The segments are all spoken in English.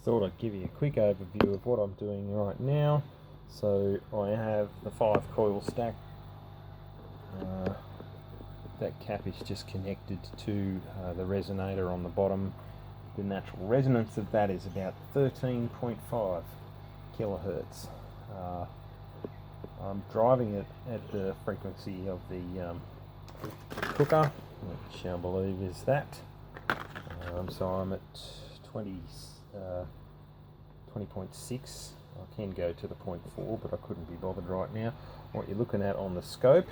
thought I'd give you a quick overview of what I'm doing right now. So I have the 5 coils stacked. That cap is just connected to the resonator on the bottom. The natural resonance of that is about 13.5 kilohertz. I'm driving it at the frequency of the cooker, which I believe is that. So I'm at 20.6. I can go to the 0.4, but I couldn't be bothered right now. What you're looking at on the scope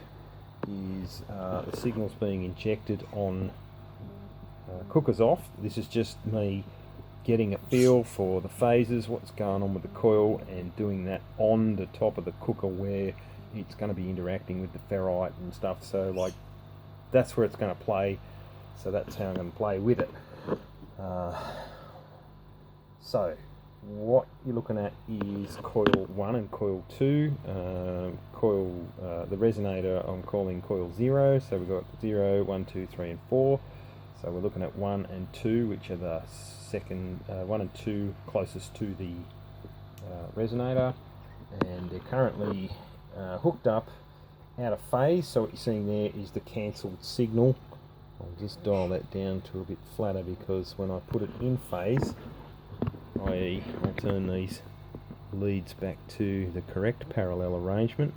is the signals being injected on cookers off. This is just me getting a feel for the phases, what's going on with the coil, and doing that on the top of the cooker where it's going to be interacting with the ferrite and stuff. So like that's where it's going to play, so that's how I'm going to play with it. So what you're looking at is coil 1 and coil 2. The resonator I'm calling coil 0, so we've got 0, 1, 2, 3 and 4. So we're looking at 1 and 2, which are the second 1 and 2 closest to the resonator, and they're currently hooked up out of phase. So what you're seeing there is the cancelled signal. I'll just dial that down to a bit flatter, because when I put it in phase, i.e. I'll turn these leads back to the correct parallel arrangement,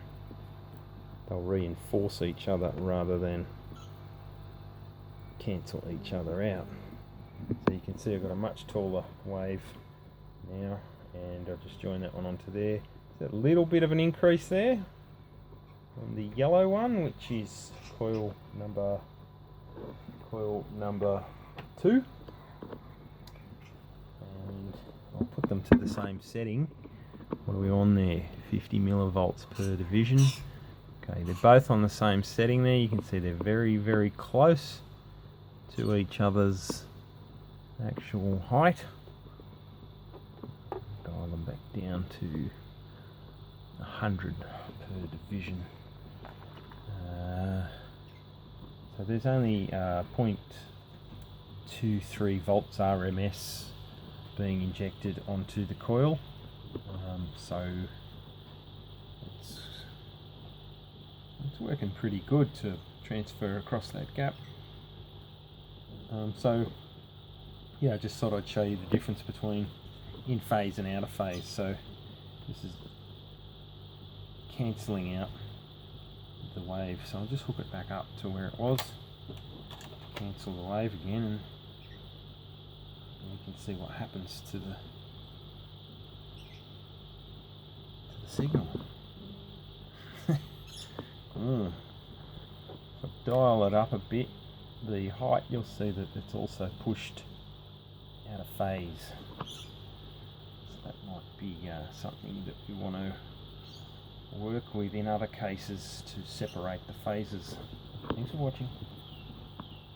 they'll reinforce each other rather than cancel each other out. So you can see I've got a much taller wave now, and I'll just join that one onto there. There's a little bit of an increase there on the yellow one, which is coil number 2, and I'll put them to the same setting. What are we on there? 50 millivolts per division. Okay, they're both on the same setting there. You can see they're very, very close to each other's actual height. Dial them back down to 100 per division. So there's only 0.23 volts RMS being injected onto the coil, so it's working pretty good to transfer across that gap. So yeah, I just thought I'd show you the difference between in phase and out of phase. So this is cancelling out the wave, so I'll just hook it back up to where it was, cancel the wave again, and you can see what happens to the signal. If I dial it up a bit, the height, you'll see that it's also pushed out of phase. So that might be something that we want to work with in other cases to separate the phases. Thanks for watching.